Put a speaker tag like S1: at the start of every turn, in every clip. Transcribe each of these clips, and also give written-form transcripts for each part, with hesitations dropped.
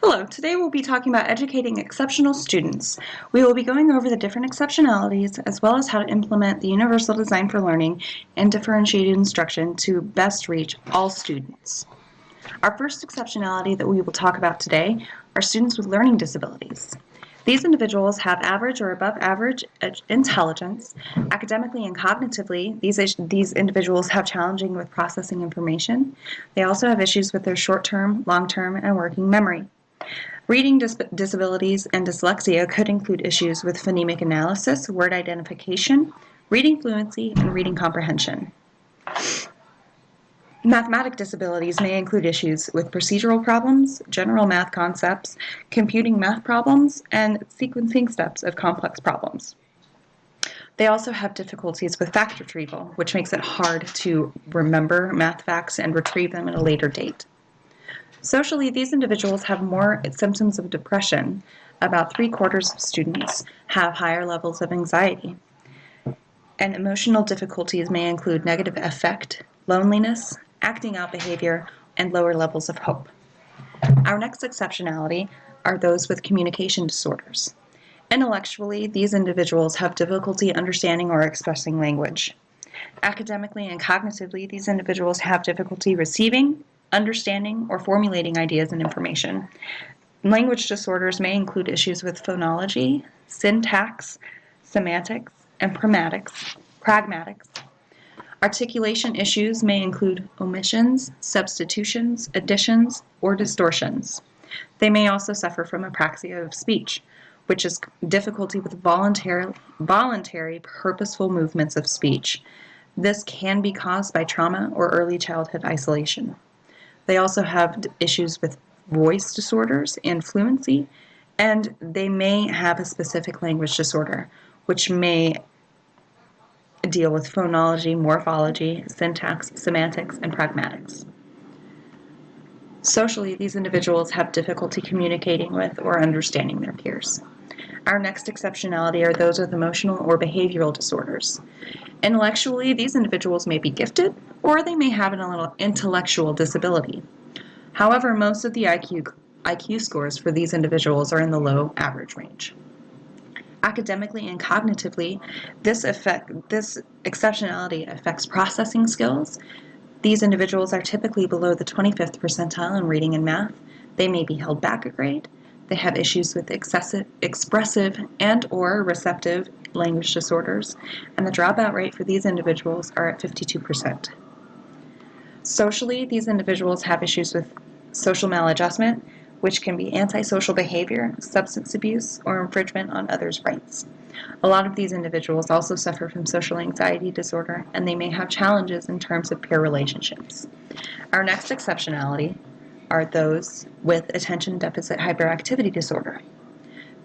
S1: Hello, today we'll be talking about educating exceptional students. We will be going over the different exceptionalities as well as how to implement the universal design for learning and differentiated instruction to best reach all students. Our first exceptionality that we will talk about today are students with learning disabilities. These individuals have average or above average intelligence. Academically and cognitively, these individuals have challenging with processing information. They also have issues with their short-term, long-term, and working memory. Reading disabilities and dyslexia could include issues with phonemic analysis, word identification, reading fluency, and reading comprehension. Mathematic disabilities may include issues with procedural problems, general math concepts, computing math problems, and sequencing steps of complex problems. They also have difficulties with fact retrieval, which makes it hard to remember math facts and retrieve them at a later date. Socially, these individuals have more symptoms of depression. About 3/4 of students have higher levels of anxiety. And emotional difficulties may include negative affect, loneliness, acting out behavior, and lower levels of hope. Our next exceptionality are those with communication disorders. Intellectually, these individuals have difficulty understanding or expressing language. Academically and cognitively, these individuals have difficulty receiving, understanding, or formulating ideas and information. Language disorders may include issues with phonology, syntax, semantics, and pragmatics. Articulation issues may include omissions, substitutions, additions, or distortions. They may also suffer from apraxia of speech, which is difficulty with voluntary, purposeful movements of speech. This can be caused by trauma or early childhood isolation. They also have issues with voice disorders and fluency, and they may have a specific language disorder, which may deal with phonology, morphology, syntax, semantics, and pragmatics. Socially, these individuals have difficulty communicating with or understanding their peers. Our next exceptionality are those with emotional or behavioral disorders. Intellectually, these individuals may be gifted, or they may have an intellectual disability. However, most of the IQ scores for these individuals are in the low average range. Academically and cognitively, this exceptionality affects processing skills. These individuals are typically below the 25th percentile in reading and math. They may be held back a grade. They have issues with excessive, expressive, and/or receptive language disorders, and the dropout rate for these individuals are at 52%. Socially, these individuals have issues with social maladjustment, which can be antisocial behavior, substance abuse, or infringement on others' rights. A lot of these individuals also suffer from social anxiety disorder, and they may have challenges in terms of peer relationships. Our next exceptionality are those with attention deficit hyperactivity disorder.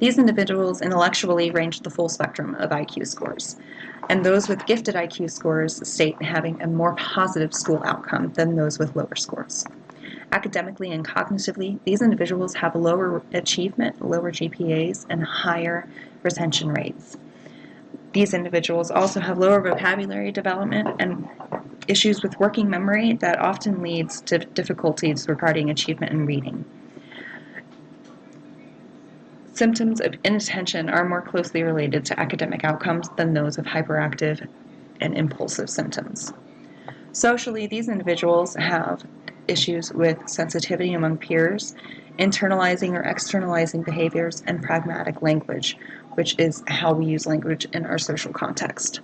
S1: These individuals intellectually range the full spectrum of IQ scores, and those with gifted IQ scores state having a more positive school outcome than those with lower scores. Academically and cognitively, these individuals have lower achievement, lower GPAs, and higher retention rates. These individuals also have lower vocabulary development and issues with working memory that often leads to difficulties regarding achievement in reading. Symptoms of inattention are more closely related to academic outcomes than those of hyperactive and impulsive symptoms. Socially, these individuals have issues with sensitivity among peers, internalizing or externalizing behaviors, and pragmatic language, which is how we use language in our social context.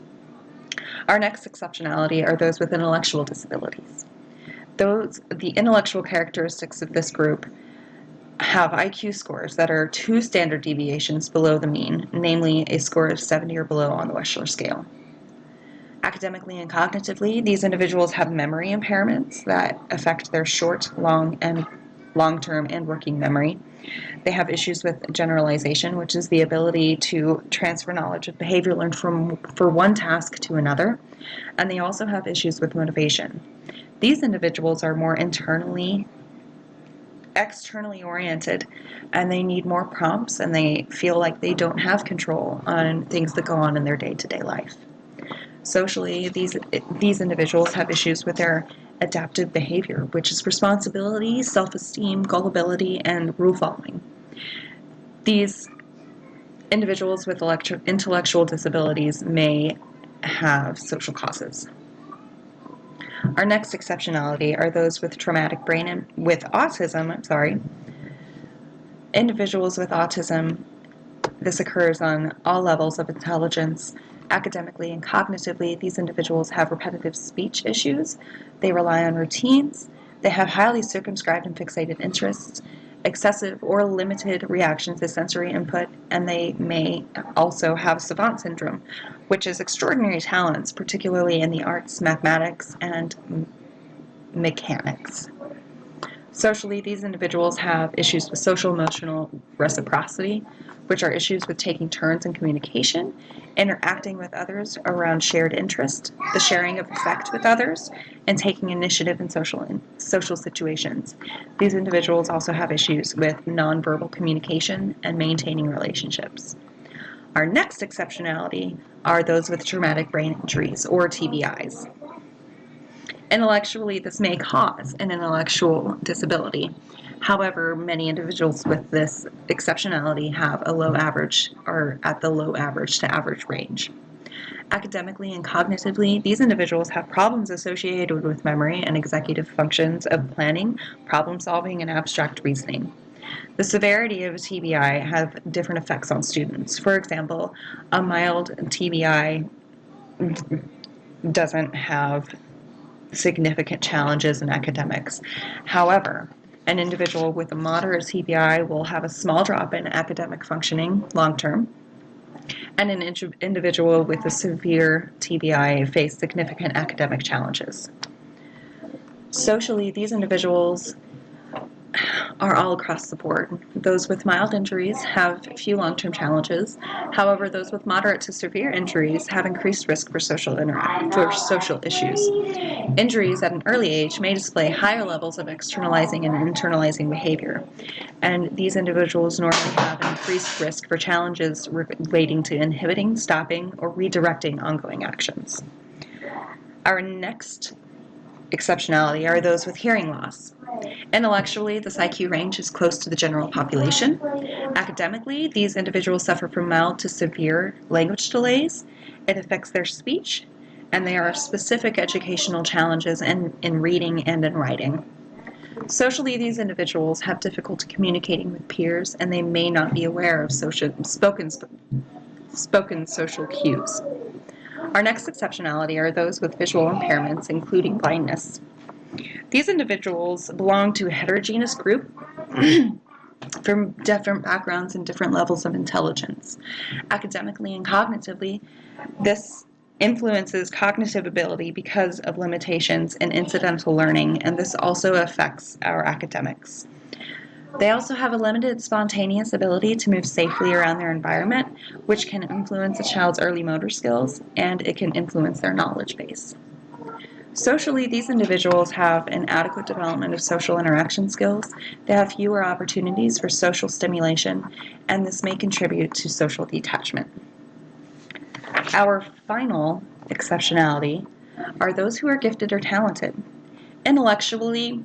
S1: Our next exceptionality are those with intellectual disabilities. The intellectual characteristics of this group have IQ scores that are 2 standard deviations below the mean, namely a score of 70 or below on the Wechsler scale. Academically and cognitively, these individuals have memory impairments that affect their short, long-term, and working memory. They have issues with generalization, which is the ability to transfer knowledge of behavior learned for one task to another. And they also have issues with motivation. These individuals are more externally oriented, and they need more prompts, and they feel like they don't have control on things that go on in their day-to-day life. Socially, these individuals have issues with their adaptive behavior, which is responsibility, self-esteem, gullibility, and rule following. These individuals with intellectual disabilities may have social causes. Our next exceptionality are those with traumatic brain with autism. Individuals with autism, this occurs on all levels of intelligence. Academically and cognitively, these individuals have repetitive speech issues. They rely on routines. They have highly circumscribed and fixated interests, excessive or limited reaction to sensory input, and they may also have savant syndrome, which is extraordinary talents, particularly in the arts, mathematics, and mechanics. Socially, these individuals have issues with social-emotional reciprocity, which are issues with taking turns in communication, interacting with others around shared interest, the sharing of affect with others, and taking initiative in social situations. These individuals also have issues with nonverbal communication and maintaining relationships. Our next exceptionality are those with traumatic brain injuries, or TBIs. Intellectually, this may cause an intellectual disability. However, many individuals with this exceptionality have a low average or at the low average to average range. Academically and cognitively, these individuals have problems associated with memory and executive functions of planning, problem solving, and abstract reasoning. The severity of a TBI have different effects on students. For example, a mild TBI doesn't have significant challenges in academics. However, an individual with a moderate TBI will have a small drop in academic functioning long term, and an individual with a severe TBI face significant academic challenges. Socially, these individuals are all across the board. Those with mild injuries have few long-term challenges. However, those with moderate to severe injuries have increased risk for social issues. Injuries at an early age may display higher levels of externalizing and internalizing behavior, and these individuals normally have an increased risk for challenges relating to inhibiting, stopping, or redirecting ongoing actions. Our next exceptionality are those with hearing loss. Intellectually, this IQ range is close to the general population. Academically, these individuals suffer from mild to severe language delays. It affects their speech, and there are specific educational challenges in reading and in writing. Socially, these individuals have difficulty communicating with peers, and they may not be aware of spoken social cues. Our next exceptionality are those with visual impairments, including blindness. These individuals belong to a heterogeneous group from different backgrounds and different levels of intelligence. Academically and cognitively, this influences cognitive ability because of limitations in incidental learning, and this also affects our academics. They also have a limited spontaneous ability to move safely around their environment, which can influence a child's early motor skills, and it can influence their knowledge base. Socially, these individuals have inadequate development of social interaction skills. They have fewer opportunities for social stimulation, and this may contribute to social detachment. Our final exceptionality are those who are gifted or talented. Intellectually,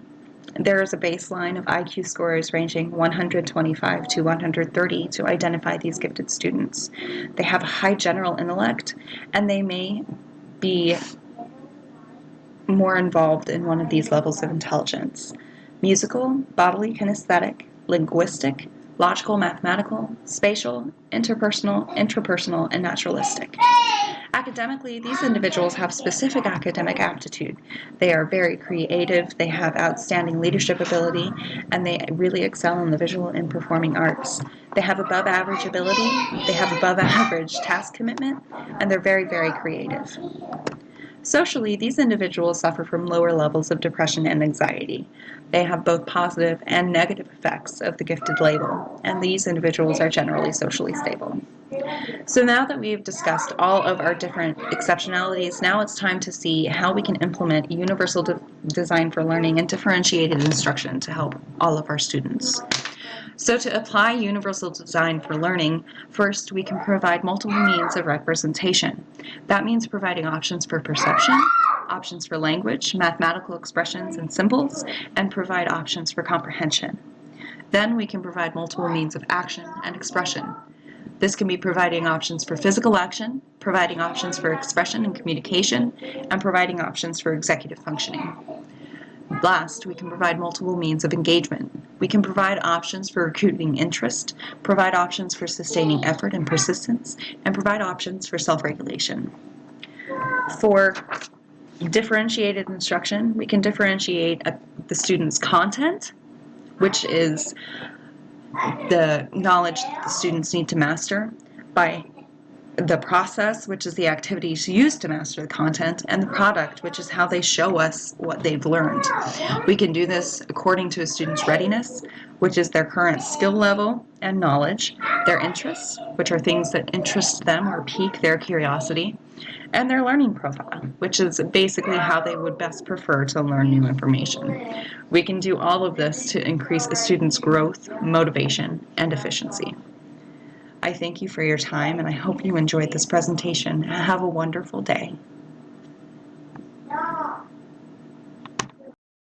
S1: there is a baseline of IQ scores ranging 125 to 130 to identify these gifted students. They have a high general intellect, and they may be more involved in one of these levels of intelligence: musical, bodily kinesthetic, linguistic, logical, mathematical, spatial, interpersonal, intrapersonal, and naturalistic. Academically, these individuals have specific academic aptitude. They are very creative, they have outstanding leadership ability, and they really excel in the visual and performing arts. They have above average ability, they have above average task commitment, and they're very, very creative. Socially, these individuals suffer from lower levels of depression and anxiety. They have both positive and negative effects of the gifted label, and these individuals are generally socially stable. So now that we've discussed all of our different exceptionalities, now it's time to see how we can implement universal design for learning and differentiated instruction to help all of our students. So to apply universal design for learning, first we can provide multiple means of representation. That means providing options for perception, options for language, mathematical expressions, and symbols, and provide options for comprehension. Then we can provide multiple means of action and expression. This can be providing options for physical action, providing options for expression and communication, and providing options for executive functioning. Last, we can provide multiple means of engagement. We can provide options for recruiting interest, provide options for sustaining effort and persistence, and provide options for self-regulation. For differentiated instruction, we can differentiate the student's content, which is the knowledge that the students need to master, by the process, which is the activities used to master the content, and the product, which is how they show us what they've learned. We can do this according to a student's readiness, which is their current skill level and knowledge, their interests, which are things that interest them or pique their curiosity, and their learning profile, which is basically how they would best prefer to learn new information. We can do all of this to increase a student's growth, motivation, and efficiency. I thank you for your time, and I hope you enjoyed this presentation. Have a wonderful day.